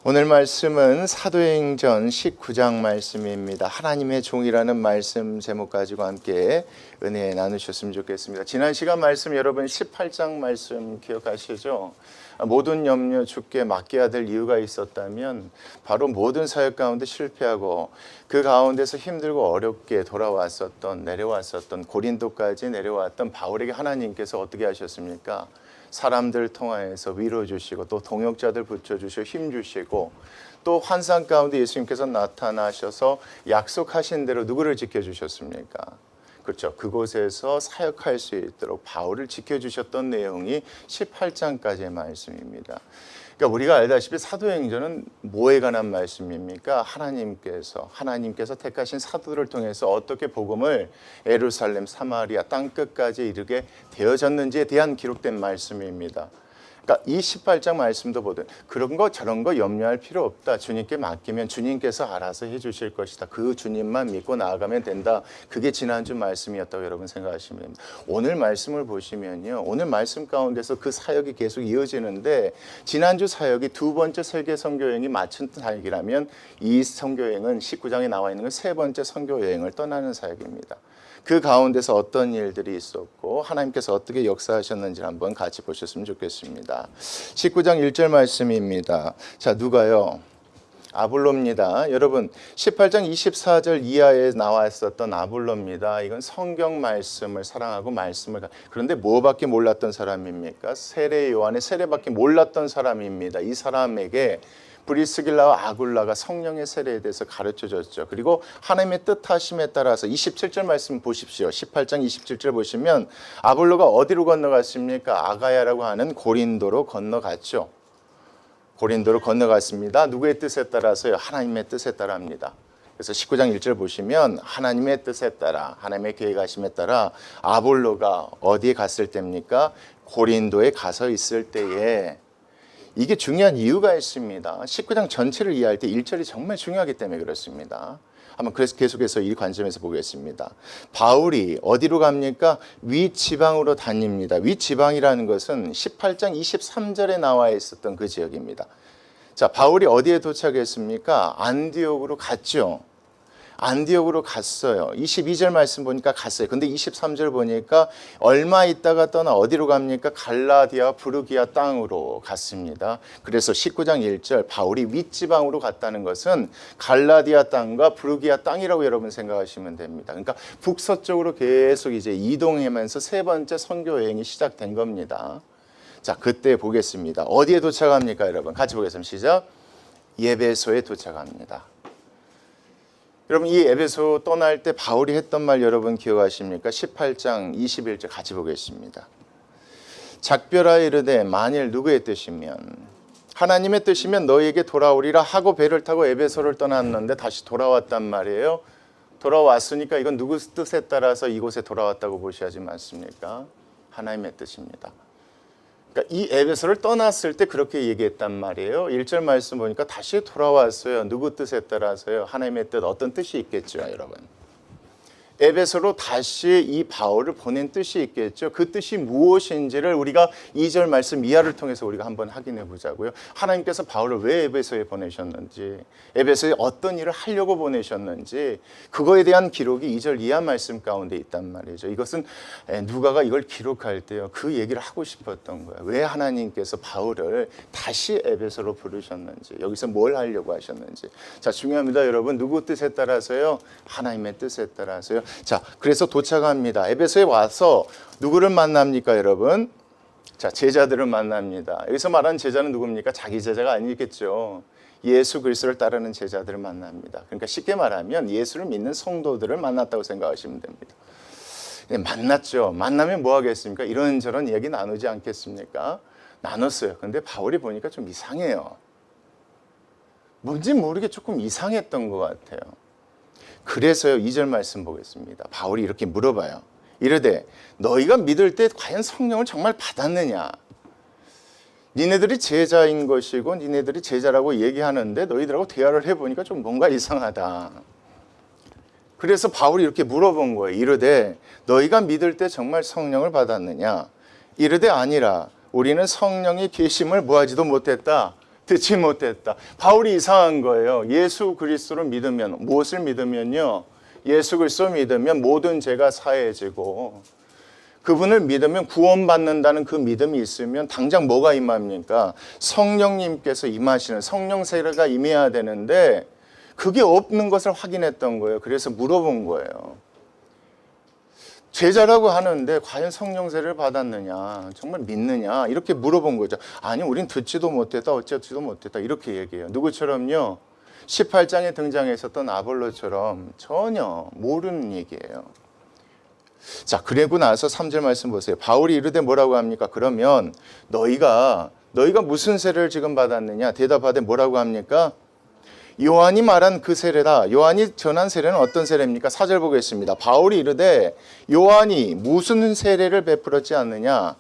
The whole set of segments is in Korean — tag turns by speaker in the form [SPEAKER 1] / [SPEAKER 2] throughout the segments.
[SPEAKER 1] 오늘 말씀은 사도행전 19장 말씀입니다. 하나님의 종이라는 말씀 제목 가지고 함께 은혜 나누셨으면 좋겠습니다. 지난 시간 말씀 여러분 18장 말씀 기억하시죠? 모든 염려 주께 맡겨야 될 이유가 있었다면 바로 모든 사역 가운데 실패하고 그 가운데서 힘들고 어렵게 내려왔었던 고린도까지 내려왔던 바울에게 하나님께서 어떻게 하셨습니까? 사람들 통하여서 위로 주시고 또 동역자들 붙여주시고 힘 주시고 또 환상 가운데 예수님께서 나타나셔서 약속하신 대로 누구를 지켜주셨습니까? 그렇죠. 그곳에서 사역할 수 있도록 바울을 지켜주셨던 내용이 18장까지의 말씀입니다. 그러니까 우리가 알다시피 사도행전은 뭐에 관한 말씀입니까? 하나님께서 택하신 사도들을 통해서 어떻게 복음을 예루살렘, 사마리아 땅끝까지 이르게 되어졌는지에 대한 기록된 말씀입니다. 그러니까 이 18장 말씀도 보든 그런 거 저런 거 염려할 필요 없다. 주님께 맡기면 주님께서 알아서 해주실 것이다. 그 주님만 믿고 나아가면 된다. 그게 지난주 말씀이었다고 여러분 생각하시면 됩니다. 오늘 말씀을 보시면요, 오늘 말씀 가운데서 그 사역이 계속 이어지는데 지난주 사역이 두 번째 세계 선교여행이 마친 사역이라면 이 선교여행은 19장에 나와 있는 건 세 번째 선교여행을 떠나는 사역입니다. 그 가운데서 어떤 일들이 있었고 하나님께서 어떻게 역사하셨는지 한번 같이 보셨으면 좋겠습니다. 19장 1절 말씀입니다. 자, 누가요? 아볼로입니다. 여러분 18장 24절 이하에 나와 있었던 아볼로입니다. 이건 성경 말씀을 사랑하고 그런데 뭐밖에 몰랐던 사람입니까? 세례 요한의 세례밖에 몰랐던 사람입니다. 이 사람에게 브리스길라와 아굴라가 성령의 세례에 대해서 가르쳐줬죠. 그리고 하나님의 뜻하심에 따라서 27절 말씀 보십시오. 18장 27절 보시면 아볼로가 어디로 건너갔습니까? 아가야라고 하는 고린도로 건너갔죠. 고린도로 건너갔습니다. 누구의 뜻에 따라서요? 하나님의 뜻에 따라합니다. 그래서 19장 1절 보시면 하나님의 뜻에 따라, 하나님의 계획하심에 따라 아볼로가 어디에 갔을 때입니까? 고린도에 가서 있을 때에 이게 중요한 이유가 있습니다. 19장 전체를 이해할 때 1절이 정말 중요하기 때문에 그렇습니다. 한번 그래서 계속해서 이 관점에서 보겠습니다. 바울이 어디로 갑니까? 윗지방으로 다닙니다. 윗지방이라는 것은 18장 23절에 나와 있었던 그 지역입니다. 자, 바울이 어디에 도착했습니까? 안디옥으로 갔죠. 안디옥으로 갔어요. 22절 말씀 보니까 갔어요. 근데 23절 보니까 얼마 있다가 떠나 어디로 갑니까? 갈라디아 부르기아 땅으로 갔습니다. 그래서 19장 1절 바울이 윗지방으로 갔다는 것은 갈라디아 땅과 부르기아 땅이라고 여러분 생각하시면 됩니다. 그러니까 북서쪽으로 계속 이제 이동하면서 세 번째 선교 여행이 시작된 겁니다. 자, 그때 보겠습니다. 어디에 도착합니까, 여러분? 같이 보겠습니다. 시작. 에베소에 도착합니다. 여러분 이 에베소 떠날 때 바울이 했던 말 여러분 기억하십니까? 18장 21절 같이 보겠습니다. 작별하여 이르되 만일 누구의 뜻이면 하나님의 뜻이면 너희에게 돌아오리라 하고 배를 타고 에베소를 떠났는데 다시 돌아왔단 말이에요. 돌아왔으니까 이건 누구 뜻에 따라서 이곳에 돌아왔다고 보셔야지 맞습니까? 하나님의 뜻입니다. 그러니까 이 에베소를 떠났을 때 그렇게 얘기했단 말이에요. 1절 말씀 보니까 다시 돌아왔어요. 누구 뜻에 따라서요? 하나님의 뜻, 어떤 뜻이 있겠죠, 여러분? 에베소로 다시 이 바울을 보낸 뜻이 있겠죠. 그 뜻이 무엇인지를 우리가 2절 말씀 이하를 통해서 우리가 한번 확인해 보자고요. 하나님께서 바울을 왜 에베소에 보내셨는지, 에베소에 어떤 일을 하려고 보내셨는지 그거에 대한 기록이 2절 이하 말씀 가운데 있단 말이죠. 이것은 누가가 이걸 기록할 때요, 그 얘기를 하고 싶었던 거예요. 왜 하나님께서 바울을 다시 에베소로 부르셨는지, 여기서 뭘 하려고 하셨는지. 자, 중요합니다, 여러분. 누구 뜻에 따라서요? 하나님의 뜻에 따라서요. 자, 그래서 도착합니다. 에베소에 와서 누구를 만납니까, 여러분? 자, 제자들을 만납니다. 여기서 말하는 제자는 누굽니까? 자기 제자가 아니겠죠. 예수 그리스도를 따르는 제자들을 만납니다. 그러니까 쉽게 말하면 예수를 믿는 성도들을 만났다고 생각하시면 됩니다. 만났죠. 만나면 뭐 하겠습니까? 이런저런 얘기 나누지 않겠습니까? 나눴어요. 근데 바울이 보니까 좀 이상해요. 뭔지 모르게 조금 이상했던 것 같아요. 그래서요, 2절 말씀 보겠습니다. 바울이 이렇게 물어봐요. 이르되 너희가 믿을 때 과연 성령을 정말 받았느냐? 니네들이 제자인 것이고 니네들이 제자라고 얘기하는데 너희들하고 대화를 해보니까 좀 뭔가 이상하다. 그래서 바울이 이렇게 물어본 거예요. 이르되 너희가 믿을 때 정말 성령을 받았느냐? 이르되 아니라 우리는 성령이 계심을 뭐하지도 못했다. 듣지 못했다. 바울이 이상한 거예요. 예수 그리스도를 믿으면, 무엇을 믿으면요, 예수 그리스도 믿으면 모든 죄가 사해지고, 그분을 믿으면 구원받는다는 그 믿음이 있으면 당장 뭐가 임합니까? 성령님께서 임하시는 성령 세례가 임해야 되는데 그게 없는 것을 확인했던 거예요. 그래서 물어본 거예요. 제자라고 하는데 과연 성령 세례를 받았느냐, 정말 믿느냐, 이렇게 물어본 거죠. 아니, 우린 듣지도 못했다, 어쩌지도 못했다, 이렇게 얘기해요. 누구처럼요? 18장에 등장했었던 아볼로처럼 전혀 모르는 얘기예요. 자, 그리고 나서 3절 말씀 보세요. 바울이 이르되 뭐라고 합니까? 그러면 너희가 무슨 세례를 지금 받았느냐? 대답하되 뭐라고 합니까? 요한이 말한 그 세례다. 요한이 전한 세례는 어떤 세례입니까? 4절 보겠습니다. 바울이 이르되 요한이 무슨 세례를 베풀었지 않느냐?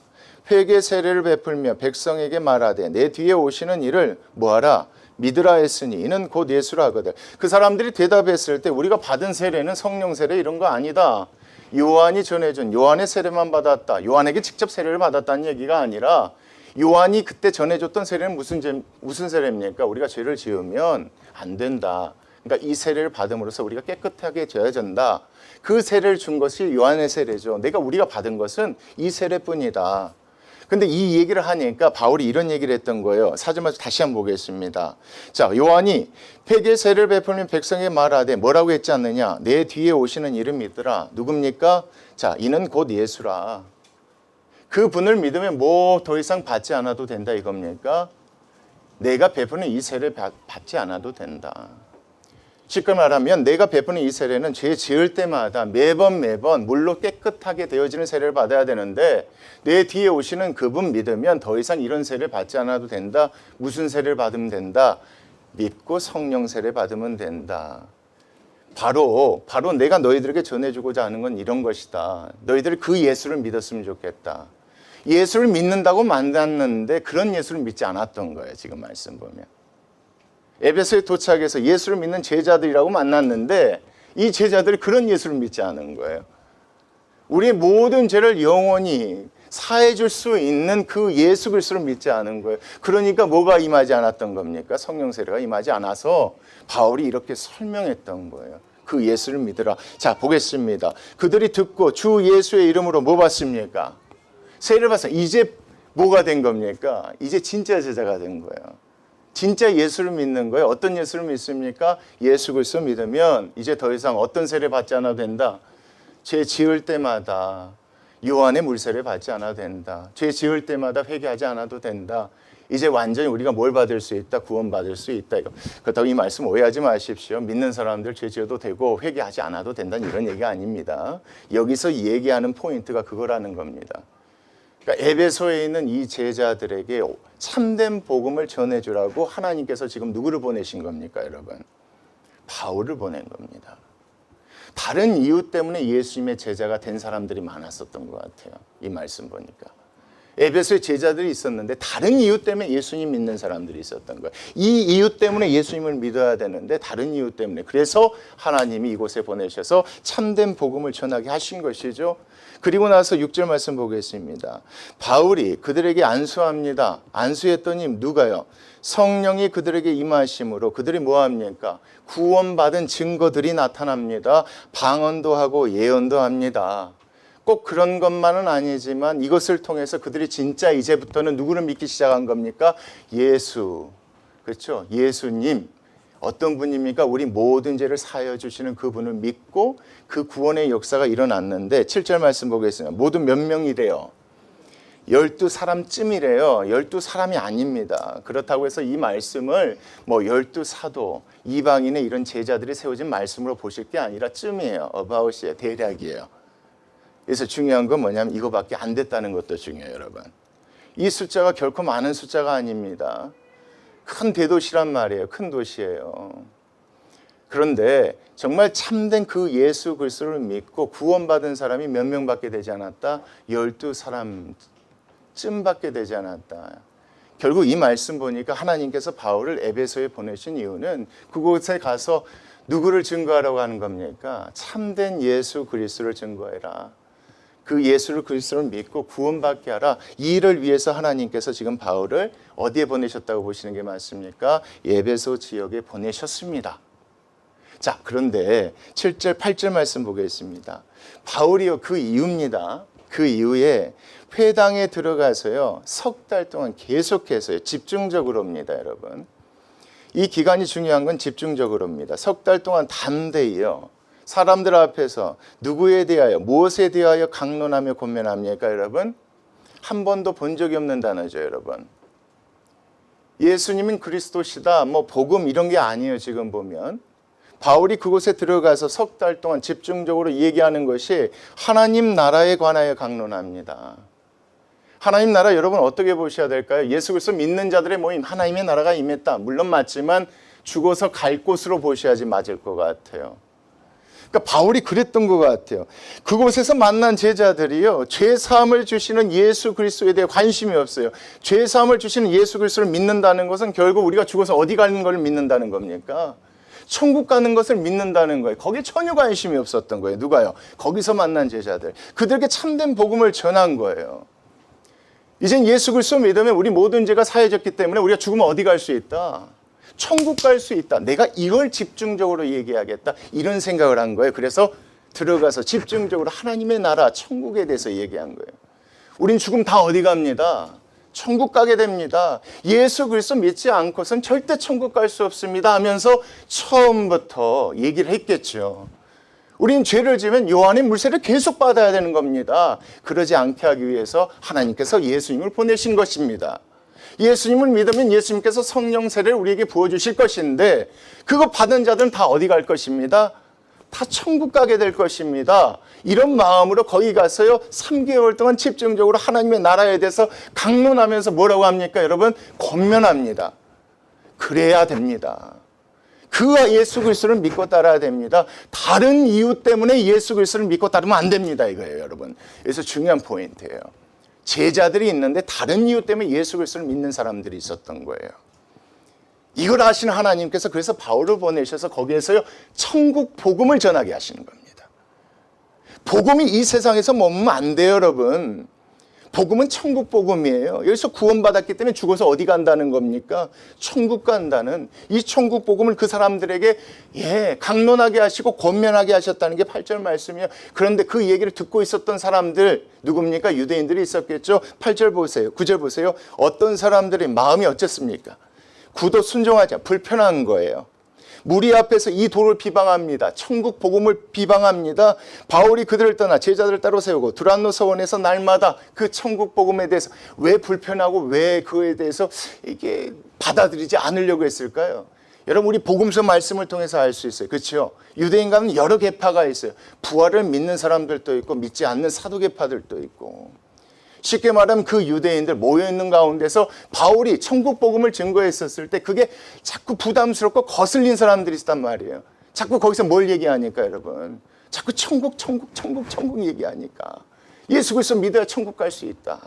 [SPEAKER 1] 회개 세례를 베풀며 백성에게 말하되 내 뒤에 오시는 이를 뭐하라? 믿으라 했으니 이는 곧 예수라 하거든. 그 사람들이 대답했을 때 우리가 받은 세례는 성령 세례 이런 거 아니다. 요한이 전해준 요한의 세례만 받았다. 요한에게 직접 세례를 받았다는 얘기가 아니라 요한이 그때 전해줬던 세례는 무슨 세례입니까? 우리가 죄를 지으면 안 된다. 그러니까 이 세례를 받음으로써 우리가 깨끗하게 되어야 된다. 그 세례를 준 것이 요한의 세례죠. 우리가 받은 것은 이 세례뿐이다. 근데 이 얘기를 하니까 바울이 이런 얘기를 했던 거예요. 4절 말씀 다시 한번 보겠습니다. 자, 요한이 회개 세례를 베풀면 백성에게 말하되 뭐라고 했지 않느냐? 내 뒤에 오시는 이를 믿으라. 누굽니까? 자, 이는 곧 예수라. 그분을 믿으면 뭐 더 이상 받지 않아도 된다 이겁니까? 내가 베푸는 이 세례를 받지 않아도 된다. 쉽게 말하면 내가 베푸는 이 세례는 죄 지을 때마다 매번 물로 깨끗하게 되어지는 세례를 받아야 되는데 내 뒤에 오시는 그분 믿으면 더 이상 이런 세례를 받지 않아도 된다. 무슨 세례를 받으면 된다? 믿고 성령 세례 받으면 된다. 바로 내가 너희들에게 전해주고자 하는 건 이런 것이다. 너희들이 그 예수를 믿었으면 좋겠다. 예수를 믿는다고 만났는데 그런 예수를 믿지 않았던 거예요. 지금 말씀 보면. 에베소에 도착해서 예수를 믿는 제자들이라고 만났는데 이 제자들이 그런 예수를 믿지 않은 거예요. 우리의 모든 죄를 영원히 사해 줄 수 있는 그 예수 그리스도를 믿지 않은 거예요. 그러니까 뭐가 임하지 않았던 겁니까? 성령 세례가 임하지 않아서 바울이 이렇게 설명했던 거예요. 그 예수를 믿으라. 자, 보겠습니다. 그들이 듣고 주 예수의 이름으로 뭐 받습니까? 세례를 받았어요. 이제 뭐가 된 겁니까? 이제 진짜 제자가 된 거예요. 진짜 예수를 믿는 거예요. 어떤 예수를 믿습니까? 예수 그리스도 믿으면 이제 더 이상 어떤 세례 받지 않아도 된다. 죄 지을 때마다 요한의 물세례 받지 않아도 된다. 죄 지을 때마다 회개하지 않아도 된다. 이제 완전히 우리가 뭘 받을 수 있다? 구원받을 수 있다. 그렇다고 이 말씀 오해하지 마십시오. 믿는 사람들 죄 지어도 되고 회개하지 않아도 된다는 이런 얘기가 아닙니다. 여기서 얘기하는 포인트가 그거라는 겁니다. 그러니까 에베소에 있는 이 제자들에게 참된 복음을 전해주라고 하나님께서 지금 누구를 보내신 겁니까, 여러분? 바울을 보낸 겁니다. 다른 이유 때문에 예수님의 제자가 된 사람들이 많았었던 것 같아요. 이 말씀 보니까. 에베소에 제자들이 있었는데 다른 이유 때문에 예수님 믿는 사람들이 있었던 거예요. 이 이유 때문에 예수님을 믿어야 되는데 다른 이유 때문에. 그래서 하나님이 이곳에 보내셔서 참된 복음을 전하게 하신 것이죠. 그리고 나서 6절 말씀 보겠습니다. 바울이 그들에게 안수합니다. 안수했더니 누가요? 성령이 그들에게 임하심으로 그들이 뭐합니까? 구원받은 증거들이 나타납니다. 방언도 하고 예언도 합니다. 꼭 그런 것만은 아니지만 이것을 통해서 그들이 진짜 이제부터는 누구를 믿기 시작한 겁니까? 예수. 그렇죠? 예수님. 어떤 분입니까? 우리 모든 죄를 사하여 주시는 그분을 믿고 그 구원의 역사가 일어났는데 7절 말씀 보겠습니다. 모두 몇 명이래요? 12사람쯤이래요. 12사람이 아닙니다. 그렇다고 해서 이 말씀을 12사도, 이방인의 이런 제자들이 세워진 말씀으로 보실 게 아니라 쯤이에요. about이에요. 대략이에요. 그래서 중요한 건 뭐냐면 이거밖에 안 됐다는 것도 중요해요, 여러분. 이 숫자가 결코 많은 숫자가 아닙니다. 큰 대도시란 말이에요. 큰 도시예요. 그런데 정말 참된 그 예수 그리스도를 믿고 구원받은 사람이 몇 명밖에 되지 않았다? 12사람쯤밖에 되지 않았다. 결국 이 말씀 보니까 하나님께서 바울을 에베소에 보내신 이유는 그곳에 가서 누구를 증거하라고 하는 겁니까? 참된 예수 그리스도를 증거해라. 그 예수를 그리스도를 믿고 구원받게 하라. 이 일을 위해서 하나님께서 지금 바울을 어디에 보내셨다고 보시는 게 맞습니까? 에베소 지역에 보내셨습니다. 자, 그런데 7절, 8절 말씀 보겠습니다. 바울이요, 그 이후입니다. 그 이후에 회당에 들어가서요, 석 달 동안 계속해서요, 집중적으로입니다, 여러분. 이 기간이 중요한 건 집중적으로입니다. 석 달 동안 담대히요, 사람들 앞에서 누구에 대하여, 무엇에 대하여 강론하며 권면합니까, 여러분? 한 번도 본 적이 없는 단어죠, 여러분. 예수님은 그리스도시다, 뭐 복음 이런 게 아니에요, 지금 보면. 바울이 그곳에 들어가서 석 달 동안 집중적으로 얘기하는 것이 하나님 나라에 관하여 강론합니다. 하나님 나라 여러분 어떻게 보셔야 될까요? 예수 그리스도 믿는 자들의 모임, 하나님의 나라가 임했다. 물론 맞지만 죽어서 갈 곳으로 보셔야지 맞을 것 같아요. 그러니까 바울이 그랬던 것 같아요. 그곳에서 만난 제자들이요, 죄사함을 주시는 예수 그리스도에 대해 관심이 없어요. 죄사함을 주시는 예수 그리스도를 믿는다는 것은 결국 우리가 죽어서 어디 가는 걸 믿는다는 겁니까? 천국 가는 것을 믿는다는 거예요. 거기에 전혀 관심이 없었던 거예요. 누가요? 거기서 만난 제자들. 그들에게 참된 복음을 전한 거예요. 이젠 예수 그리스도 믿으면 우리 모든 죄가 사해졌기 때문에 우리가 죽으면 어디 갈 수 있다? 천국 갈 수 있다. 내가 이걸 집중적으로 얘기하겠다. 이런 생각을 한 거예요. 그래서 들어가서 집중적으로 하나님의 나라, 천국에 대해서 얘기한 거예요. 우린 죽으면 다 어디 갑니다? 천국 가게 됩니다. 예수 그리스도 믿지 않고선 절대 천국 갈 수 없습니다 하면서 처음부터 얘기를 했겠죠. 우린 죄를 지으면 요한의 물세를 계속 받아야 되는 겁니다. 그러지 않게 하기 위해서 하나님께서 예수님을 보내신 것입니다. 예수님을 믿으면 예수님께서 성령 세례를 우리에게 부어주실 것인데 그거 받은 자들은 다 어디 갈 것입니다? 다 천국 가게 될 것입니다. 이런 마음으로 거기 가서요 3개월 동안 집중적으로 하나님의 나라에 대해서 강론하면서 뭐라고 합니까? 여러분, 권면합니다. 그래야 됩니다. 그 예수 그리스도를 믿고 따라야 됩니다. 다른 이유 때문에 예수 그리스도를 믿고 따르면 안 됩니다, 이거예요, 여러분. 그래서 중요한 포인트예요. 제자들이 있는데 다른 이유 때문에 예수 그리스도를 믿는 사람들이 있었던 거예요. 이걸 아시는 하나님께서 그래서 바울을 보내셔서 거기에서요 천국 복음을 전하게 하시는 겁니다. 복음이 이 세상에서 머무면 안 돼요, 여러분. 복음은 천국 복음이에요. 여기서 구원받았기 때문에 죽어서 어디 간다는 겁니까? 천국 간다는 이 천국 복음을 그 사람들에게 강론하게 하시고 권면하게 하셨다는 게 8절 말씀이에요. 그런데 그 얘기를 듣고 있었던 사람들 누굽니까? 유대인들이 있었겠죠. 8절 보세요. 9절 보세요. 어떤 사람들의 마음이 어쨌습니까? 구도 순종하지 않아 불편한 거예요. 무리 앞에서 이 도를 비방합니다. 천국 복음을 비방합니다. 바울이 그들을 떠나 제자들을 따로 세우고 두란노 서원에서 날마다 그 천국 복음에 대해서 왜 불편하고 왜 그에 대해서 이게 받아들이지 않으려고 했을까요? 여러분, 우리 복음서 말씀을 통해서 알 수 있어요. 그렇죠? 유대인 가운데 여러 계파가 있어요. 부활을 믿는 사람들도 있고 믿지 않는 사도 계파들도 있고. 쉽게 말하면 그 유대인들 모여있는 가운데서 바울이 천국 복음을 증거했었을 때 그게 자꾸 부담스럽고 거슬린 사람들이 있단 말이에요. 자꾸 거기서 뭘 얘기하니까, 여러분? 자꾸 천국 얘기하니까. 예수 그리스도 믿어야 천국 갈 수 있다.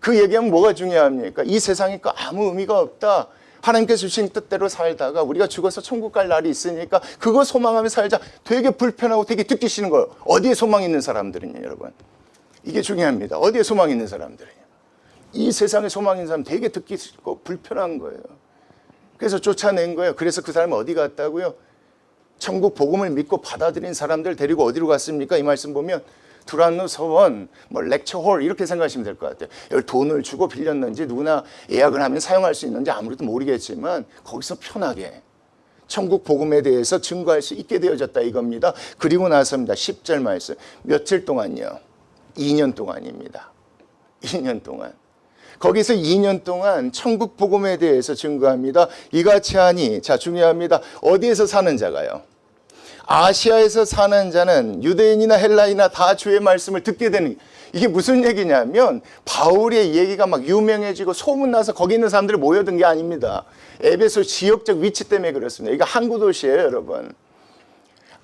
[SPEAKER 1] 그 얘기하면 뭐가 중요합니까? 이 세상에 아무 의미가 없다. 하나님께서 주신 뜻대로 살다가 우리가 죽어서 천국 갈 날이 있으니까 그거 소망하며 살자. 되게 불편하고 되게 듣기 싫은 거예요. 어디에 소망 있는 사람들은요, 여러분? 이게 중요합니다. 어디에 소망 있는 사람들이에요? 이 세상에 소망 있는 사람 되게 듣기 싫고 불편한 거예요. 그래서 쫓아낸 거예요. 그래서 그 사람은 어디 갔다고요? 천국 복음을 믿고 받아들인 사람들 데리고 어디로 갔습니까? 이 말씀 보면 두란노 서원, 렉처홀 이렇게 생각하시면 될 것 같아요. 여기 돈을 주고 빌렸는지 누구나 예약을 하면 사용할 수 있는지 아무래도 모르겠지만 거기서 편하게 천국 복음에 대해서 증거할 수 있게 되어졌다 이겁니다. 그리고 나서입니다. 10절 말씀. 며칠 동안요? 2년 동안입니다. 2년 동안. 거기서 2년 동안 천국 복음에 대해서 증거합니다. 이같이 하니, 자, 중요합니다. 어디에서 사는 자가요? 아시아에서 사는 자는 유대인이나 헬라인이나 다 주의 말씀을 듣게 되는, 이게 무슨 얘기냐면 바울의 얘기가 막 유명해지고 소문나서 거기 있는 사람들이 모여든 게 아닙니다. 에베소 지역적 위치 때문에 그렇습니다. 이거 항구 도시예요, 여러분.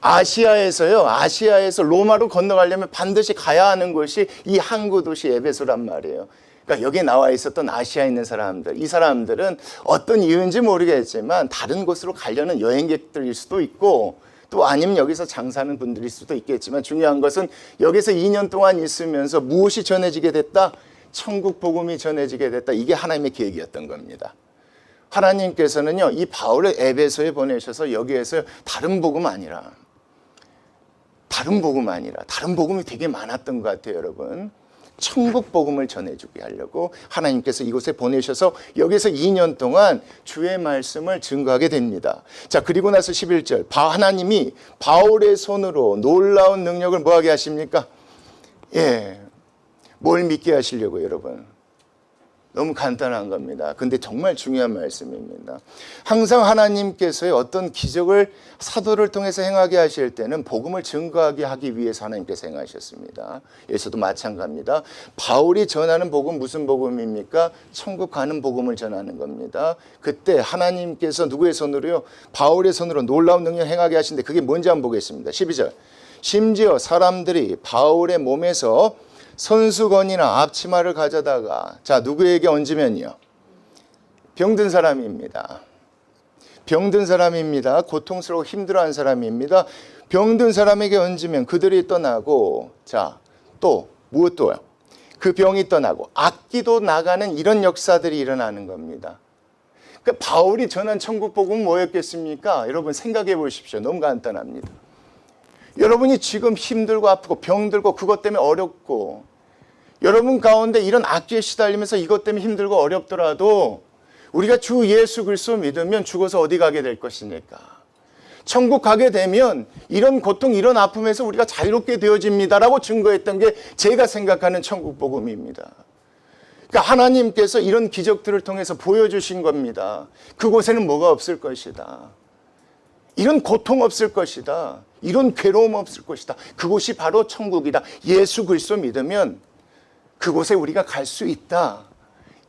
[SPEAKER 1] 아시아에서 로마로 건너가려면 반드시 가야 하는 곳이 이 항구 도시 에베소란 말이에요. 그러니까 여기에 나와 있었던 아시아에 있는 사람들, 이 사람들은 어떤 이유인지 모르겠지만 다른 곳으로 가려는 여행객들일 수도 있고 또 아니면 여기서 장사하는 분들일 수도 있겠지만 중요한 것은 여기서 2년 동안 있으면서 무엇이 전해지게 됐다? 천국 복음이 전해지게 됐다. 이게 하나님의 계획이었던 겁니다. 하나님께서는요, 이 바울을 에베소에 보내셔서 여기에서 다른 복음이 아니라 다른 복음이 되게 많았던 것 같아요, 여러분. 천국 복음을 전해주게 하려고 하나님께서 이곳에 보내셔서 여기서 2년 동안 주의 말씀을 증거하게 됩니다. 자, 그리고 나서 11절 하나님이 바울의 손으로 놀라운 능력을 뭐하게 하십니까? 뭘 믿게 하시려고 여러분? 너무 간단한 겁니다. 근데 정말 중요한 말씀입니다. 항상 하나님께서의 어떤 기적을 사도를 통해서 행하게 하실 때는 복음을 증거하게 하기 위해서 하나님께서 행하셨습니다. 여기서도 마찬가지입니다. 바울이 전하는 복음 무슨 복음입니까? 천국 가는 복음을 전하는 겁니다. 그때 하나님께서 누구의 손으로요? 바울의 손으로 놀라운 능력 행하게 하시는데 그게 뭔지 한번 보겠습니다. 12절 심지어 사람들이 바울의 몸에서 손수건이나 앞치마를 가져다가 자 누구에게 얹으면요? 병든 사람입니다. 병든 사람입니다. 고통스러워 힘들어하는 사람입니다. 병든 사람에게 얹으면 그들이 떠나고 자 또 무엇도요? 그 병이 떠나고 악기도 나가는 이런 역사들이 일어나는 겁니다. 그러니까 바울이 전한 천국 복음은 뭐였겠습니까? 여러분 생각해 보십시오. 너무 간단합니다. 여러분이 지금 힘들고 아프고 병들고 그것 때문에 어렵고 여러분 가운데 이런 악기에 시달리면서 이것 때문에 힘들고 어렵더라도 우리가 주 예수 그리스도 믿으면 죽어서 어디 가게 될 것이니까 천국 가게 되면 이런 고통 이런 아픔에서 우리가 자유롭게 되어집니다라고 증거했던 게 제가 생각하는 천국 복음입니다. 그러니까 하나님께서 이런 기적들을 통해서 보여주신 겁니다. 그곳에는 뭐가 없을 것이다. 이런 고통 없을 것이다. 이런 괴로움 없을 것이다. 그곳이 바로 천국이다. 예수 그리스도 믿으면 그곳에 우리가 갈 수 있다.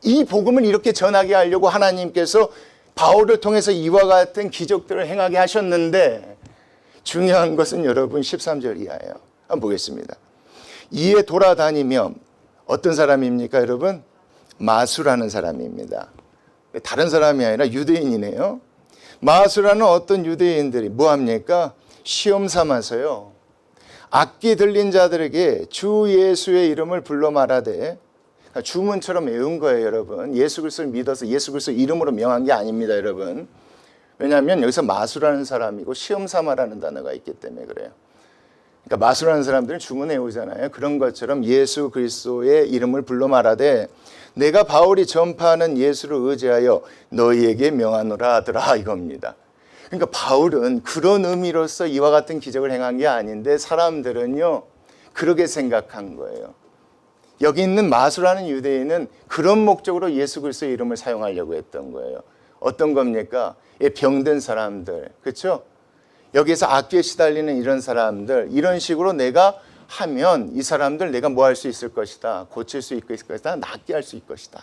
[SPEAKER 1] 이 복음을 이렇게 전하게 하려고 하나님께서 바울을 통해서 이와 같은 기적들을 행하게 하셨는데 중요한 것은 여러분 13절 이하예요. 한번 보겠습니다. 이에 돌아다니며 어떤 사람입니까 여러분? 마수라는 사람입니다. 다른 사람이 아니라 유대인이네요. 마수라는 어떤 유대인들이 뭐합니까? 시험 삼아서요. 악기 들린 자들에게 주 예수의 이름을 불러 말하되 주문처럼 외운 거예요 여러분. 예수 그리스도를 믿어서 예수 그리스도 이름으로 명한 게 아닙니다 여러분. 왜냐하면 여기서 마수라는 사람이고 시험 삼아라는 단어가 있기 때문에 그래요. 그러니까 마수라는 사람들은 주문 외우잖아요. 그런 것처럼 예수 그리스도의 이름을 불러 말하되 내가 바울이 전파하는 예수를 의지하여 너희에게 명하노라 하더라 이겁니다. 그러니까 바울은 그런 의미로서 이와 같은 기적을 행한 게 아닌데 사람들은요 그렇게 생각한 거예요. 여기 있는 마수라는 유대인은 그런 목적으로 예수 그리스도의 이름을 사용하려고 했던 거예요. 어떤 겁니까? 병든 사람들, 그렇죠? 여기에서 악기에 시달리는 이런 사람들, 이런 식으로 내가 하면 이 사람들 내가 뭐 할 수 있을 것이다. 고칠 수 있을 것이다. 낫게 할 수 있을 것이다.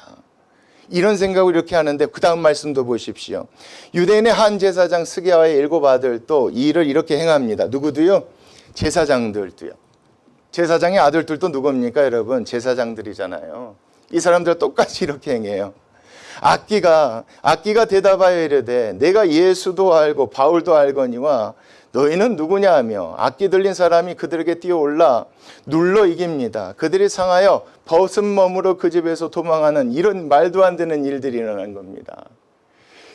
[SPEAKER 1] 이런 생각을 이렇게 하는데 그 다음 말씀도 보십시오. 유대인의 한 제사장 스게와의 7 아들도 이 일을 이렇게 행합니다. 누구도요? 제사장들도요. 제사장의 아들들도 누굽니까 여러분? 제사장들이잖아요. 이 사람들 똑같이 이렇게 행해요. 악기가 대답하여 이르되 내가 예수도 알고 바울도 알거니와 너희는 누구냐 하며 악기 들린 사람이 그들에게 뛰어올라 눌러 이깁니다. 그들이 상하여 벗은 몸으로 그 집에서 도망하는 이런 말도 안 되는 일들이 일어난 겁니다.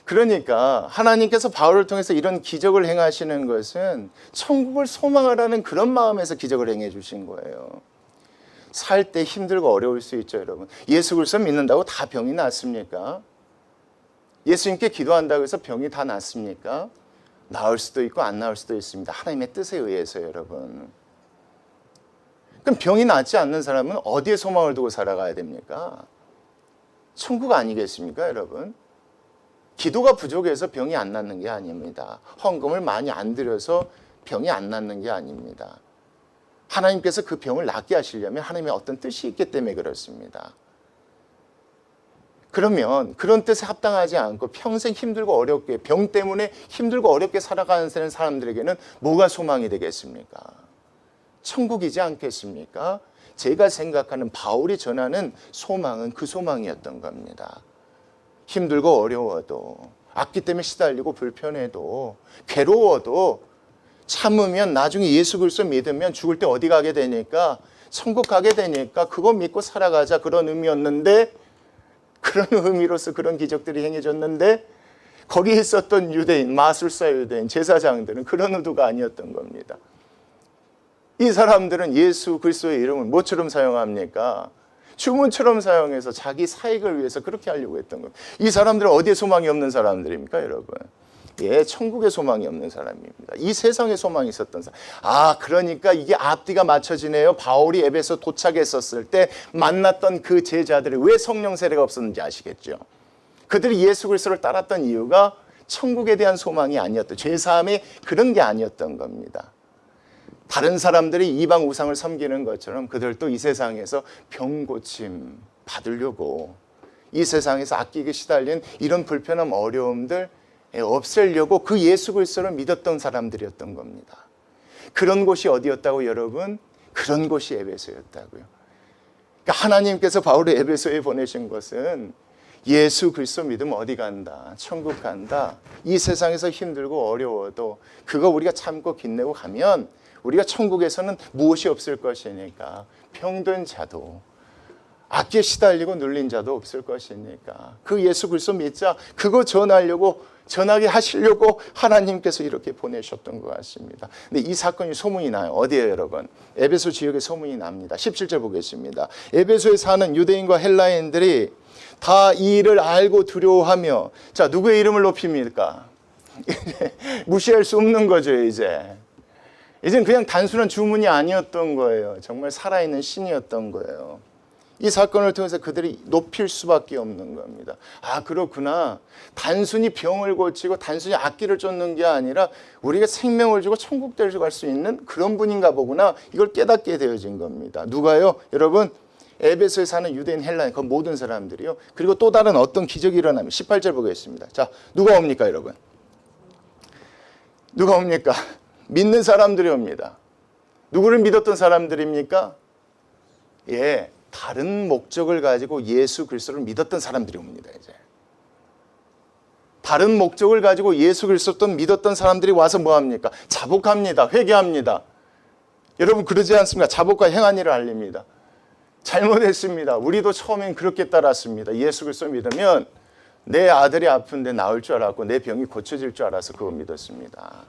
[SPEAKER 1] 그러니까 하나님께서 바울을 통해서 이런 기적을 행하시는 것은 천국을 소망하라는 그런 마음에서 기적을 행해 주신 거예요. 살 때 힘들고 어려울 수 있죠 여러분. 예수 그리스도 믿는다고 다 병이 낫습니까? 예수님께 기도한다고 해서 병이 다 낫습니까? 나을 수도 있고 안 나을 수도 있습니다. 하나님의 뜻에 의해서 여러분. 그럼 병이 낫지 않는 사람은 어디에 소망을 두고 살아가야 됩니까? 천국 아니겠습니까 여러분? 기도가 부족해서 병이 안 낫는 게 아닙니다. 헌금을 많이 안 드려서 병이 안 낫는 게 아닙니다. 하나님께서 그 병을 낫게 하시려면 하나님의 어떤 뜻이 있기 때문에 그렇습니다. 그러면 그런 뜻에 합당하지 않고 평생 힘들고 어렵게 병 때문에 힘들고 어렵게 살아가는 사람들에게는 뭐가 소망이 되겠습니까? 천국이지 않겠습니까? 제가 생각하는 바울이 전하는 소망은 그 소망이었던 겁니다. 힘들고 어려워도 악기 때문에 시달리고 불편해도 괴로워도 참으면 나중에 예수 그리스도 믿으면 죽을 때 어디 가게 되니까 천국 가게 되니까 그거 믿고 살아가자 그런 의미였는데, 그런 의미로서 그런 기적들이 행해졌는데 거기에 있었던 유대인, 마술사 유대인, 제사장들은 그런 의도가 아니었던 겁니다. 이 사람들은 예수 그리스도의 이름을 뭐처럼 사용합니까? 주문처럼 사용해서 자기 사익을 위해서 그렇게 하려고 했던 겁니다. 이 사람들은 어디에 소망이 없는 사람들입니까, 여러분? 예, 천국에 소망이 없는 사람입니다. 이 세상에 소망이 있었던 사람. 아, 그러니까 이게 앞뒤가 맞춰지네요. 바울이 에베소 도착했었을 때 만났던 그 제자들이 왜 성령 세례가 없었는지 아시겠죠? 그들이 예수 그리스도를 따랐던 이유가 천국에 대한 소망이 아니었던, 죄사함이 그런 게 아니었던 겁니다. 다른 사람들이 이방 우상을 섬기는 것처럼 그들도 이 세상에서 병 고침 받으려고, 이 세상에서 아끼게 시달린 이런 불편함, 어려움들 없애려고 그 예수 그리스도를 믿었던 사람들이었던 겁니다. 그런 곳이 어디였다고, 여러분? 그런 곳이 에베소였다고요. 그러니까 하나님께서 바울을 에베소에 보내신 것은 예수 그리스도 믿으면 어디 간다, 천국 간다. 이 세상에서 힘들고 어려워도 그거 우리가 참고 빛내고 가면 우리가 천국에서는 무엇이 없을 것이니까, 병든 자도, 악기에 시달리고 눌린 자도 없을 것이니까 그 예수 그리스도 믿자. 그거 전하게 하시려고 하나님께서 이렇게 보내셨던 것 같습니다. 근데 이 사건이 소문이 나요. 어디에요, 여러분? 에베소 지역에 소문이 납니다. 17절 보겠습니다. 에베소에 사는 유대인과 헬라인들이 다 이 일을 알고 두려워하며, 자, 누구의 이름을 높입니까? 무시할 수 없는 거죠. 이젠 그냥 단순한 주문이 아니었던 거예요. 정말 살아있는 신이었던 거예요. 이 사건을 통해서 그들이 높일 수밖에 없는 겁니다. 아, 그렇구나. 단순히 병을 고치고 단순히 악기를 쫓는 게 아니라 우리가 생명을 주고 천국 데려갈 수 있는 그런 분인가 보구나. 이걸 깨닫게 되어진 겁니다. 누가요? 여러분, 에베소에 사는 유대인, 헬라인, 그 모든 사람들이요. 그리고 또 다른 어떤 기적이 일어나면 18절 보겠습니다. 자, 누가 옵니까, 여러분? 누가 옵니까? 믿는 사람들이 옵니다. 누구를 믿었던 사람들입니까? 예, 다른 목적을 가지고 예수 그리스도를 믿었던 사람들이 옵니다. 이제 다른 목적을 가지고 예수 그리스도를 믿었던 사람들이 와서 뭐 합니까? 자복합니다. 회개합니다. 여러분, 그러지 않습니까? 자복과 행한 일을 알립니다. 잘못했습니다. 우리도 처음엔 그렇게 따랐습니다. 예수 그리스도 믿으면 내 아들이 아픈데 나을 줄 알았고 내 병이 고쳐질 줄 알아서 그거 믿었습니다.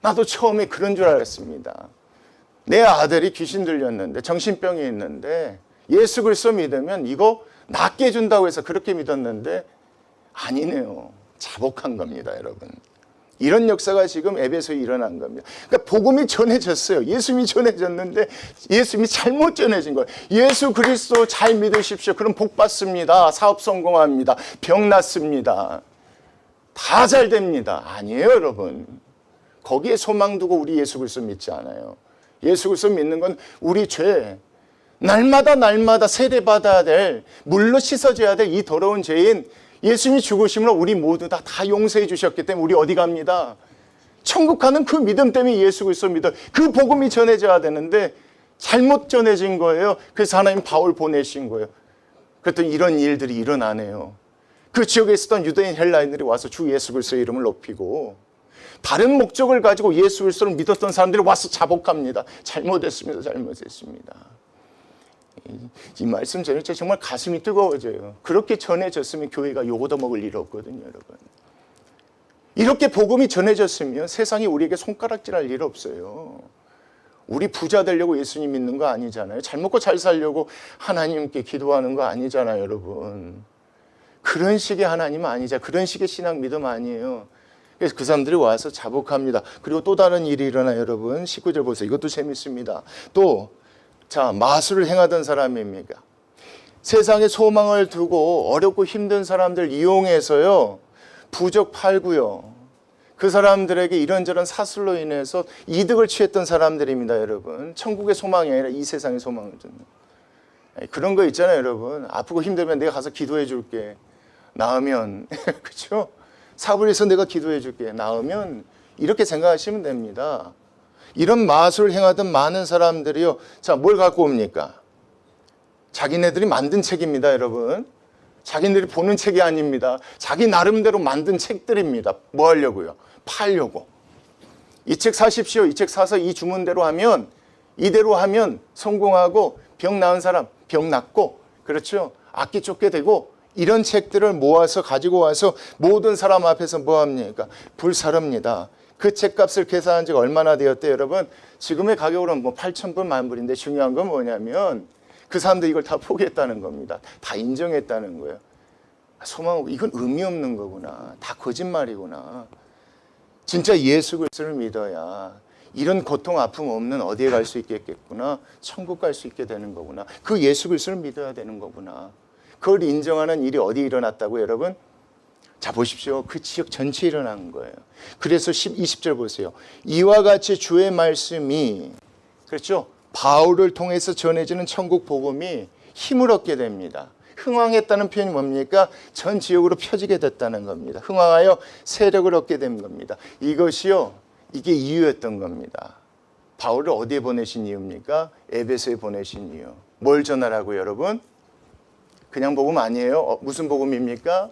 [SPEAKER 1] 나도 처음에 그런 줄 알았습니다. 내 아들이 귀신 들렸는데, 정신병이 있는데 예수 그리스도 믿으면 이거 낫게 해준다고 해서 그렇게 믿었는데 아니네요. 자복한 겁니다, 여러분. 이런 역사가 지금 에베소에 일어난 겁니다. 그러니까 복음이 전해졌어요. 예수님이 전해졌는데 예수님이 잘못 전해진 거예요. 예수 그리스도 잘 믿으십시오. 그럼 복 받습니다. 사업 성공합니다. 병 낫습니다. 다 잘 됩니다. 아니에요, 여러분. 거기에 소망 두고 우리 예수 그리스도 믿지 않아요. 예수 그리스도 믿는 건 우리 죄, 날마다 세례받아야 될, 물로 씻어져야 될 이 더러운 죄인 예수님이 죽으심으로 우리 모두 다 용서해 주셨기 때문에 우리 어디 갑니다? 천국 가는 그 믿음 때문에 예수 그리스도 믿어. 그 복음이 전해져야 되는데 잘못 전해진 거예요. 그래서 하나님 바울 보내신 거예요. 그랬더니 이런 일들이 일어나네요. 그 지역에 있었던 유대인 헬라인들이 와서 주 예수 그리스도의 이름을 높이고 다른 목적을 가지고 예수 그리스도를 믿었던 사람들이 와서 자복합니다. 잘못했습니다. 이 말씀 전할 때 정말 가슴이 뜨거워져요. 그렇게 전해졌으면 교회가 욕 얻어먹을 일 없거든요, 여러분. 이렇게 복음이 전해졌으면 세상에 우리에게 손가락질할 일 없어요. 우리 부자 되려고 예수님 믿는 거 아니잖아요. 잘 먹고 잘 살려고 하나님께 기도하는 거 아니잖아요, 여러분. 그런 식의 하나님 아니잖아요. 그런 식의 신앙 믿음 아니에요. 그래서 그 사람들이 와서 자복합니다. 그리고 또 다른 일이 일어나요, 여러분. 19절 보세요. 이것도 재밌습니다. 자, 마술을 행하던 사람입니다. 세상에 소망을 두고 어렵고 힘든 사람들 이용해서요, 부적 팔고요. 그 사람들에게 이런저런 사슬로 인해서 이득을 취했던 사람들입니다, 여러분. 천국의 소망이 아니라 이 세상의 소망을 줍는. 그런 거 있잖아요, 여러분. 아프고 힘들면 내가 가서 기도해 줄게. 나으면, 그렇죠? 사업을 해서 내가 기도해 줄게. 나으면 이렇게 생각하시면 됩니다. 이런 마술을 행하던 많은 사람들이요. 자, 뭘 갖고 옵니까? 자기네들이 만든 책입니다, 여러분. 자기네들이 보는 책이 아닙니다. 자기 나름대로 만든 책들입니다. 뭐 하려고요? 팔려고. 이 책 사십시오. 이 책 사서 이 주문대로 하면, 이대로 하면 성공하고 병 나은 사람 병 낫고, 그렇죠? 악기 쫓게 되고, 이런 책들을 모아서 가지고 와서 모든 사람 앞에서 뭐합니까? 불사릅니다. 그 책값을 계산한 지가 얼마나 되었대요, 여러분? 지금의 가격으로는 뭐 8,000불, 10,000불인데 중요한 건 뭐냐면 그 사람들이 이걸 다 포기했다는 겁니다. 다 인정했다는 거예요. 소망, 이건 의미 없는 거구나. 다 거짓말이구나. 진짜 예수 그리스도를 믿어야 이런 고통, 아픔 없는 어디에 갈 수 있겠구나. 천국 갈 수 있게 되는 거구나. 그 예수 그리스도를 믿어야 되는 거구나. 그걸 인정하는 일이 어디 일어났다고 여러분? 자, 보십시오. 그 지역 전체에 일어난 거예요. 그래서 20절 보세요. 이와 같이 주의 말씀이, 그렇죠? 바울을 통해서 전해지는 천국 복음이 힘을 얻게 됩니다. 흥왕했다는 표현이 뭡니까? 전 지역으로 펴지게 됐다는 겁니다. 흥왕하여 세력을 얻게 된 겁니다. 이것이요, 이게 이유였던 겁니다. 바울을 어디에 보내신 이유입니까? 에베소에 보내신 이유. 뭘 전하라고요, 여러분? 그냥 복음 아니에요. 무슨 복음입니까?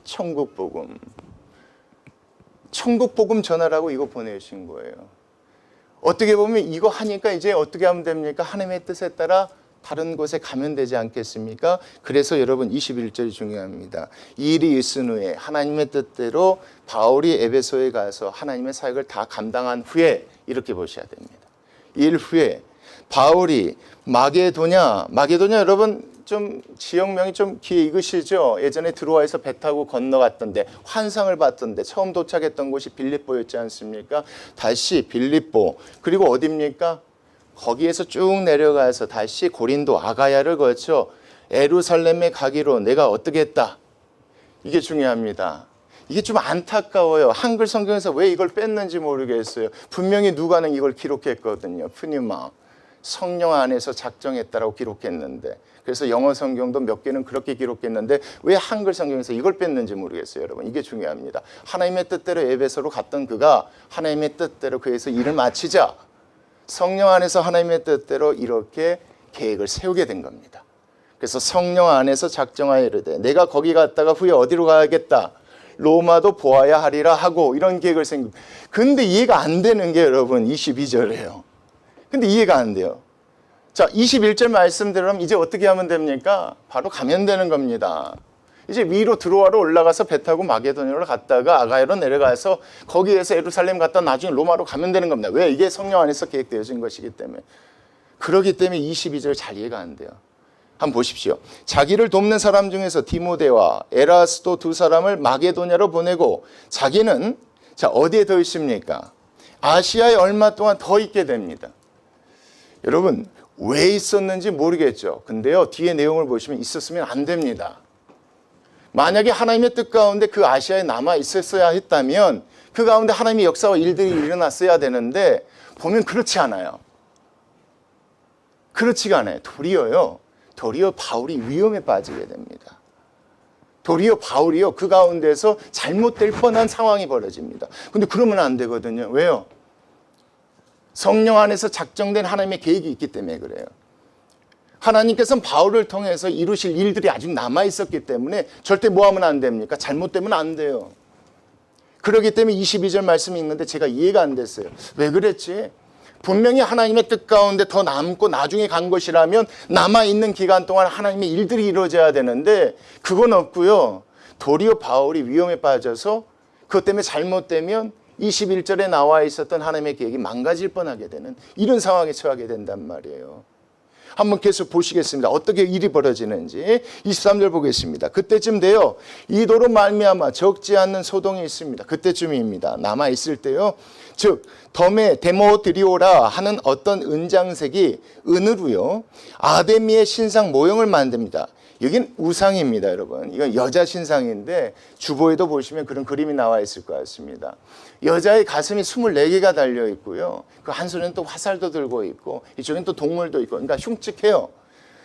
[SPEAKER 1] 천국 복음. 천국 복음 전하라고 이거 보내신 거예요. 어떻게 보면 이거 하니까 이제 어떻게 하면 됩니까? 하나님의 뜻에 따라 다른 곳에 가면 되지 않겠습니까? 그래서 여러분 21절이 중요합니다. 이 일이 있은 후에 하나님의 뜻대로 바울이 에베소에 가서 하나님의 사역을 다 감당한 후에 이렇게 보셔야 됩니다. 일 후에 바울이 마게도냐 여러분 좀 지역명이 좀 귀에 익으시죠? 예전에 드로아에서 배 타고 건너갔던데 환상을 봤던데 처음 도착했던 곳이 빌립보였지 않습니까? 다시 빌립보, 그리고 어디입니까? 거기에서 쭉 내려가서 다시 고린도 아가야를 거쳐 예루살렘에 가기로 내가 어떻게 했다. 이게 중요합니다. 이게 좀 안타까워요. 한글 성경에서 왜 이걸 뺐는지 모르겠어요. 분명히 누가는 이걸 기록했거든요. 푸뉴마, 성령 안에서 작정했다라고 기록했는데, 그래서 영어 성경도 몇 개는 그렇게 기록했는데 왜 한글 성경에서 이걸 뺐는지 모르겠어요, 여러분. 이게 중요합니다. 하나님의 뜻대로 에베소로 갔던 그가 하나님의 뜻대로 그에서 일을 마치자 성령 안에서 하나님의 뜻대로 이렇게 계획을 세우게 된 겁니다. 그래서 성령 안에서 작정하여 이르되 내가 거기 갔다가 후에 어디로 가야겠다. 로마도 보아야 하리라 하고 이런 계획을 세운. 근데 이해가 안 되는 게 여러분 22절이에요. 근데 이해가 안 돼요. 자, 21절 말씀대로 이제 어떻게 하면 됩니까? 바로 가면 되는 겁니다. 이제 위로 드로아로 올라가서 배 타고 마게도냐로 갔다가 아가야로 내려가서 거기에서 예루살렘 갔다 나중에 로마로 가면 되는 겁니다. 왜? 이게 성령 안에서 계획되어진 것이기 때문에. 그렇기 때문에 22절 잘 이해가 안 돼요. 한번 보십시오. 자기를 돕는 사람 중에서 디모데와 에라스도 두 사람을 마게도냐로 보내고 자기는 자 어디에 더 있습니까? 아시아에 얼마 동안 더 있게 됩니다. 여러분 왜 있었는지 모르겠죠. 근데요 뒤에 내용을 보시면 있었으면 안 됩니다. 만약에 하나님의 뜻 가운데 그 아시아에 남아 있었어야 했다면 그 가운데 하나님의 역사와 일들이 일어났어야 되는데 보면 그렇지 않아요. 그렇지가 않아요. 도리어 바울이 위험에 빠지게 됩니다. 도리어 바울이요 그 가운데서 잘못될 뻔한 상황이 벌어집니다. 근데 그러면 안 되거든요. 왜요? 성령 안에서 작정된 하나님의 계획이 있기 때문에 그래요. 하나님께서는 바울을 통해서 이루실 일들이 아직 남아있었기 때문에 절대 뭐 하면 안 됩니까? 잘못되면 안 돼요. 그렇기 때문에 22절 말씀이 있는데 제가 이해가 안 됐어요. 왜 그랬지? 분명히 하나님의 뜻 가운데 더 남고 나중에 간 것이라면 남아있는 기간 동안 하나님의 일들이 이루어져야 되는데 그건 없고요. 도리어 바울이 위험에 빠져서 그것 때문에 잘못되면 21절에 나와 있었던 하나님의 계획이 망가질 뻔하게 되는 이런 상황에 처하게 된단 말이에요. 한번 계속 보시겠습니다. 어떻게 일이 벌어지는지 23절 보겠습니다. 그때쯤 되어 이도로 말미암아 적지 않는 소동이 있습니다. 그때쯤입니다. 남아 있을 때요. 즉 덤에 데모드리오라 하는 어떤 은장색이 은으로요 아데미의 신상 모형을 만듭니다. 여긴 우상입니다, 여러분. 이건 여자 신상인데 주보에도 보시면 그런 그림이 나와 있을 것 같습니다. 여자의 가슴이 24개가 달려 있고요. 그 한 손에는 또 화살도 들고 있고 이쪽엔 또 동물도 있고 그러니까 흉측해요.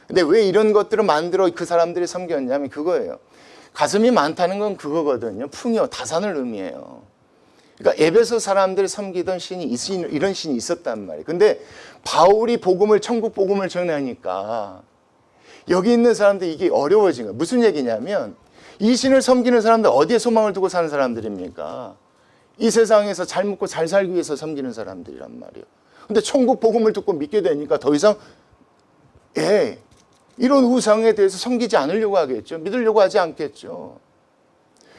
[SPEAKER 1] 근데 왜 이런 것들을 만들어 그 사람들이 섬겼냐면 그거예요. 가슴이 많다는 건 그거거든요. 풍요, 다산을 의미해요. 그러니까 에베소 사람들이 섬기던 신이 이런 신이 있었단 말이에요. 근데 바울이 복음을 천국 복음을 전하니까 여기 있는 사람들 이게 어려워진 거예요. 무슨 얘기냐면 이 신을 섬기는 사람들 어디에 소망을 두고 사는 사람들입니까? 이 세상에서 잘 먹고 잘 살기 위해서 섬기는 사람들이란 말이에요. 근데 천국 복음을 듣고 믿게 되니까 더 이상 이런 우상에 대해서 섬기지 않으려고 하겠죠. 믿으려고 하지 않겠죠.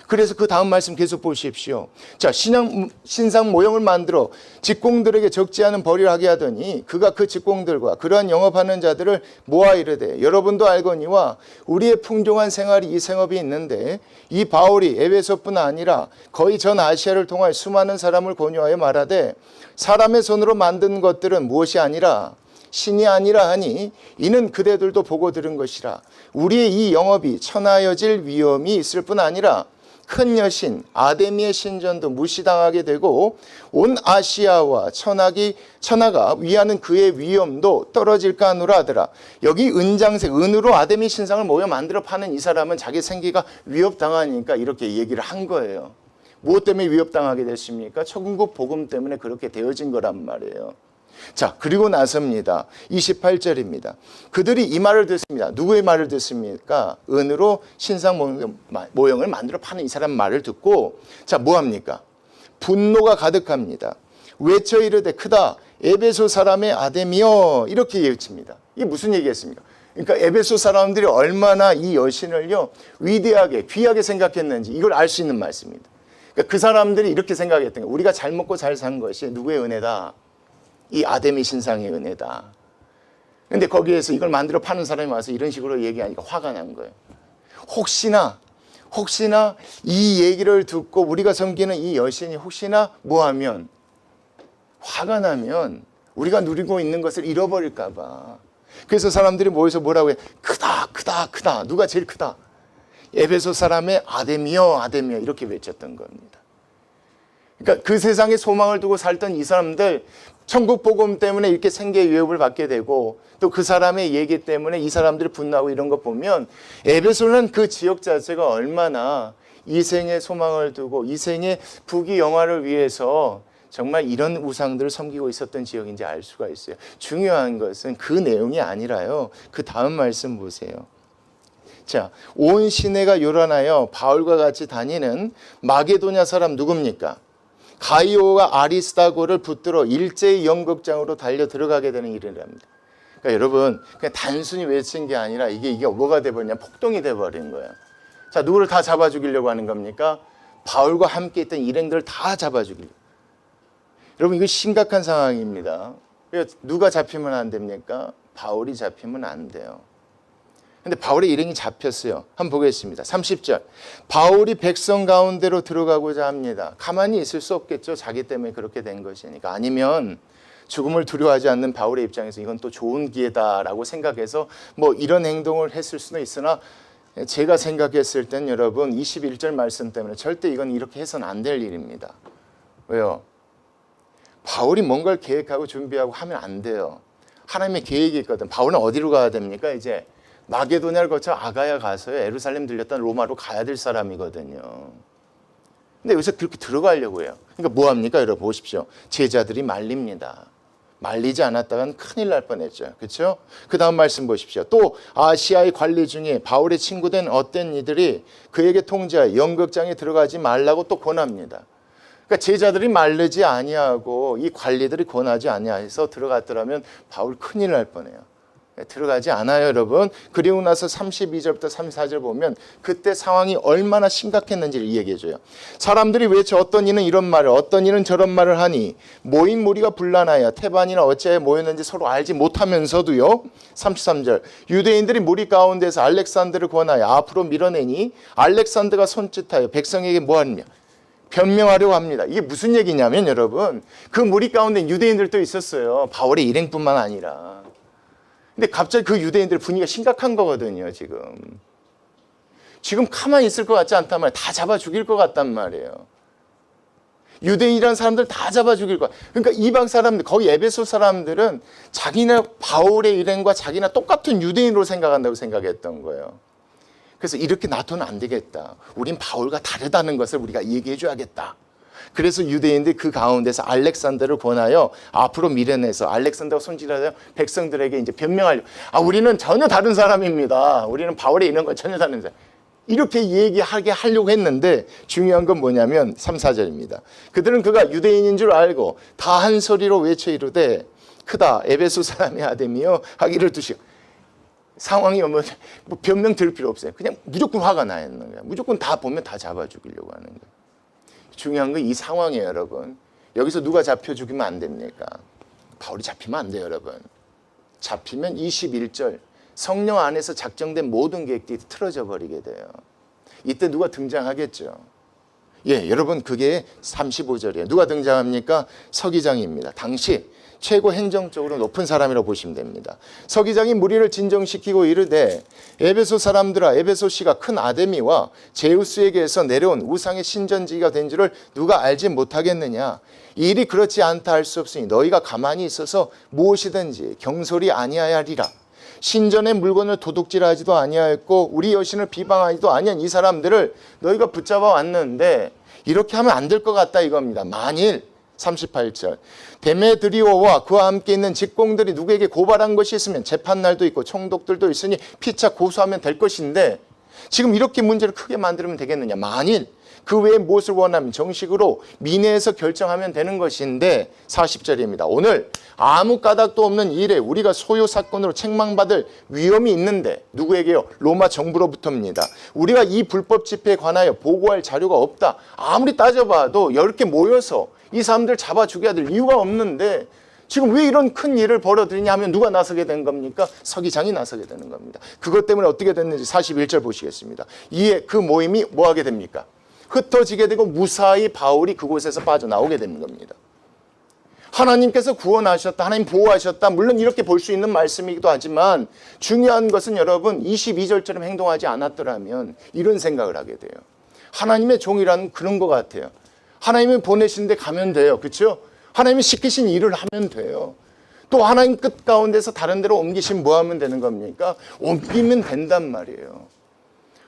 [SPEAKER 1] 그래서 그 다음 말씀 계속 보십시오. 자, 신상 모형을 만들어 직공들에게 적지 않은 벌이를 하게 하더니 그가 그 직공들과 그러한 영업하는 자들을 모아 이르되 여러분도 알거니와 우리의 풍족한 생활이 이 생업이 있는데 이 바울이 에베소뿐 아니라 거의 전 아시아를 통하여 수많은 사람을 권유하여 말하되 사람의 손으로 만든 것들은 무엇이 아니라 신이 아니라 하니 이는 그대들도 보고 들은 것이라. 우리의 이 영업이 천하여질 위험이 있을 뿐 아니라 큰 여신 아데미의 신전도 무시당하게 되고 온 아시아와 천하가 위하는 그의 위엄도 떨어질까 하노라 하더라. 여기 은장색 은으로 아데미 신상을 모여 만들어 파는 이 사람은 자기 생기가 위협당하니까 이렇게 얘기를 한 거예요. 무엇 때문에 위협당하게 됐습니까? 천국 복음 때문에 그렇게 되어진 거란 말이에요. 자, 그리고 나서입니다. 28절입니다. 그들이 이 말을 듣습니다. 누구의 말을 듣습니까? 은으로 신상 모형을 만들어 파는 이 사람 말을 듣고 자, 뭐합니까? 분노가 가득합니다. 외쳐 이르되 크다 에베소 사람의 아데미여 이렇게 외칩니다. 이게 무슨 얘기겠습니까? 그러니까 에베소 사람들이 얼마나 이 여신을요 위대하게 귀하게 생각했는지 이걸 알 수 있는 말씀입니다. 그러니까 그 사람들이 이렇게 생각했던 거예요. 우리가 잘 먹고 잘 산 것이 누구의 은혜다? 이 아데미 신상의 은혜다. 근데 거기에서 이걸 만들어 파는 사람이 와서 이런 식으로 얘기하니까 화가 난 거예요. 혹시나 이 얘기를 듣고 우리가 섬기는 이 여신이 혹시나 뭐하면 화가 나면 우리가 누리고 있는 것을 잃어버릴까 봐. 그래서 사람들이 모여서 뭐라고 해? 크다. 누가 제일 크다? 에베소 사람의 아데미여 이렇게 외쳤던 겁니다. 그러니까 그 세상에 소망을 두고 살던 이 사람들 천국 복음 때문에 이렇게 생계의 위협을 받게 되고 또 그 사람의 얘기 때문에 이 사람들이 분노하고 이런 거 보면 에베소는 그 지역 자체가 얼마나 이생의 소망을 두고 이생의 부귀 영화를 위해서 정말 이런 우상들을 섬기고 있었던 지역인지 알 수가 있어요. 중요한 것은 그 내용이 아니라요. 그 다음 말씀 보세요. 자, 온 시내가 요란하여 바울과 같이 다니는 마게도냐 사람 누굽니까? 가이오가 아리스다고를 붙들어 일제히 연극장으로 달려 들어가게 되는 일이랍니다. 그러니까 여러분 그냥 단순히 외친 게 아니라 이게 뭐가 돼버리냐 폭동이 돼버린 거예요. 자, 누구를 다 잡아 죽이려고 하는 겁니까? 바울과 함께 있던 일행들을 다 잡아 죽이려고. 여러분 이거 심각한 상황입니다. 누가 잡히면 안 됩니까? 바울이 잡히면 안 돼요. 근데 바울의 일행이 잡혔어요. 한번 보겠습니다. 30절. 바울이 백성 가운데로 들어가고자 합니다. 가만히 있을 수 없겠죠. 자기 때문에 그렇게 된 것이니까. 아니면 죽음을 두려워하지 않는 바울의 입장에서 이건 또 좋은 기회다라고 생각해서 뭐 이런 행동을 했을 수는 있으나 제가 생각했을 땐 여러분 21절 말씀 때문에 절대 이건 이렇게 해서는 안 될 일입니다. 왜요? 바울이 뭔가를 계획하고 준비하고 하면 안 돼요. 하나님의 계획이 있거든. 바울은 어디로 가야 됩니까? 이제 마게도냐를 거쳐 아가야 가서요. 예루살렘 들렸던 로마로 가야 될 사람이거든요. 근데 여기서 그렇게 들어가려고 해요. 그러니까 뭐합니까? 여러분 보십시오. 제자들이 말립니다. 말리지 않았다간 큰일 날 뻔했죠. 그렇죠? 그 다음 말씀 보십시오. 또 아시아의 관리 중에 바울의 친구된 어떤 이들이 그에게 통제하여 연극장에 들어가지 말라고 또 권합니다. 그러니까 제자들이 말리지 아니하고 이 관리들이 권하지 아니해서 들어갔더라면 바울 큰일 날 뻔해요. 들어가지 않아요, 여러분. 그리고 나서 32절부터 34절 보면 그때 상황이 얼마나 심각했는지를 얘기해줘요. 사람들이 외쳐 어떤 이는 이런 말을 어떤 이는 저런 말을 하니 모인 무리가 분란하여 태반이나 어찌하여 모였는지 서로 알지 못하면서도요. 33절 유대인들이 무리 가운데서 알렉산더를 권하여 앞으로 밀어내니 알렉산더가 손짓하여 백성에게 뭐하느냐 변명하려고 합니다. 이게 무슨 얘기냐면 여러분 그 무리 가운데 유대인들도 있었어요. 바울의 일행뿐만 아니라. 근데 갑자기 그 유대인들의 분위기가 심각한 거거든요. 지금 가만히 있을 것 같지 않단 말이에요. 다 잡아 죽일 것 같단 말이에요. 유대인이라는 사람들 다 잡아 죽일 거야. 그러니까 이방 사람들, 거기 에베소 사람들은 자기나 바울의 일행과 자기나 똑같은 유대인으로 생각한다고 생각했던 거예요. 그래서 이렇게 놔두면 안 되겠다. 우린 바울과 다르다는 것을 우리가 얘기해 줘야겠다. 그래서 유대인들이 그 가운데서 알렉산더를 권하여 앞으로 밀어내서 알렉산더가 손질하여 백성들에게 이제 변명하려고. 우리는 전혀 다른 사람입니다. 우리는 바울의 이런 건 전혀 다른 사람. 이렇게 얘기하게 하려고 했는데 중요한 건 뭐냐면 3, 4절입니다. 그들은 그가 유대인인 줄 알고 다 한 소리로 외쳐 이르되 크다 에베소 사람의 아됨이여 하기를 두시고. 상황이 뭐 변명 들 필요 없어요. 그냥 무조건 화가 나 있는 거예요. 무조건 다 보면 다 잡아 죽이려고 하는 거예요. 중요한 건 이 상황이에요, 여러분. 여기서 누가 잡혀 죽이면 안 됩니까? 바울이 잡히면 안 돼요, 여러분. 잡히면 21절 성령 안에서 작정된 모든 계획들이 틀어져 버리게 돼요. 이때 누가 등장하겠죠? 예, 여러분 그게 35절이에요. 누가 등장합니까? 서기장입니다. 당시 최고 행정적으로 높은 사람이라고 보시면 됩니다. 서기장이 무리를 진정시키고 이르되 에베소 사람들아 에베소시가 큰 아데미와 제우스에게서 내려온 우상의 신전지기가 된 줄을 누가 알지 못하겠느냐. 이 일이 그렇지 않다 할 수 없으니 너희가 가만히 있어서 무엇이든지 경솔히 아니하리라. 신전의 물건을 도둑질하지도 아니하였고 우리 여신을 비방하지도 아니한 이 사람들을 너희가 붙잡아 왔는데 이렇게 하면 안 될 것 같다 이겁니다. 만일 38절 데메드리오와 그와 함께 있는 직공들이 누구에게 고발한 것이 있으면 재판날도 있고 총독들도 있으니 피차 고소하면 될 것인데 지금 이렇게 문제를 크게 만들면 되겠느냐. 만일 그 외에 무엇을 원하면 정식으로 민회에서 결정하면 되는 것인데 40절입니다. 오늘 아무 까닭도 없는 일에 우리가 소요 사건으로 책망받을 위험이 있는데 누구에게요? 로마 정부로부터입니다. 우리가 이 불법 집회에 관하여 보고할 자료가 없다. 아무리 따져봐도 10개 모여서 이 사람들 잡아 죽여야 될 이유가 없는데 지금 왜 이런 큰 일을 벌어들이냐 하면 누가 나서게 된 겁니까? 서기장이 나서게 되는 겁니다. 그것 때문에 어떻게 됐는지 41절 보시겠습니다. 이에 그 모임이 뭐 하게 됩니까? 흩어지게 되고 무사히 바울이 그곳에서 빠져나오게 되는 겁니다. 하나님께서 구원하셨다. 하나님 보호하셨다. 물론 이렇게 볼 수 있는 말씀이기도 하지만 중요한 것은 여러분 22절처럼 행동하지 않았더라면 이런 생각을 하게 돼요. 하나님의 종이라는 그런 것 같아요. 하나님이 보내신 데 가면 돼요. 그렇죠? 하나님이 시키신 일을 하면 돼요. 또 하나님 끝 가운데서 다른 데로 옮기시면 뭐 하면 되는 겁니까? 옮기면 된단 말이에요.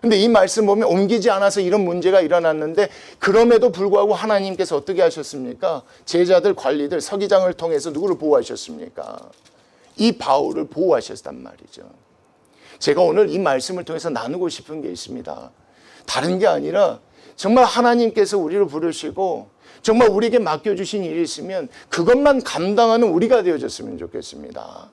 [SPEAKER 1] 근데 이 말씀 보면 옮기지 않아서 이런 문제가 일어났는데 그럼에도 불구하고 하나님께서 어떻게 하셨습니까? 제자들, 관리들, 서기장을 통해서 누구를 보호하셨습니까? 이 바울을 보호하셨단 말이죠. 제가 오늘 이 말씀을 통해서 나누고 싶은 게 있습니다. 다른 게 아니라 정말 하나님께서 우리를 부르시고 정말 우리에게 맡겨주신 일이 있으면 그것만 감당하는 우리가 되어졌으면 좋겠습니다.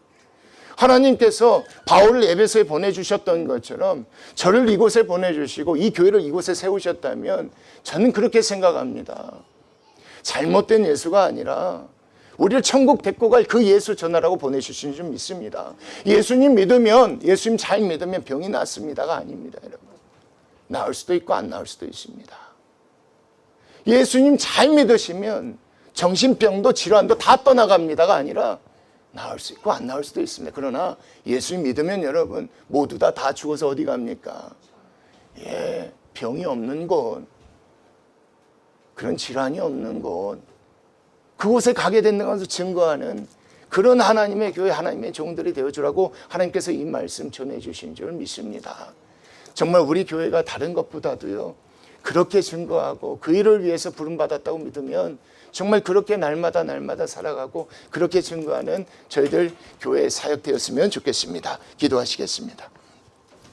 [SPEAKER 1] 하나님께서 바울을 에베소에 보내주셨던 것처럼 저를 이곳에 보내주시고 이 교회를 이곳에 세우셨다면 저는 그렇게 생각합니다. 잘못된 예수가 아니라 우리를 천국 데리고 갈 그 예수 전하라고 보내주신 줄 믿습니다. 예수님 믿으면 예수님 잘 믿으면 병이 낫습니다가 아닙니다. 여러분. 나을 수도 있고 안 나을 수도 있습니다. 예수님 잘 믿으시면 정신병도 질환도 다 떠나갑니다가 아니라 나을 수 있고 안 나을 수도 있습니다. 그러나 예수님 믿으면 여러분 모두 다 죽어서 어디 갑니까? 예, 병이 없는 곳, 그런 질환이 없는 곳, 그곳에 가게 된다는 것을 증거하는 그런 하나님의 교회, 하나님의 종들이 되어주라고 하나님께서 이 말씀 전해주신 줄 믿습니다. 정말 우리 교회가 다른 것보다도요 그렇게 증거하고 그 일을 위해서 부름받았다고 믿으면 정말 그렇게 날마다 살아가고 그렇게 증거하는 저희들 교회의 사역 되었으면 좋겠습니다. 기도하시겠습니다.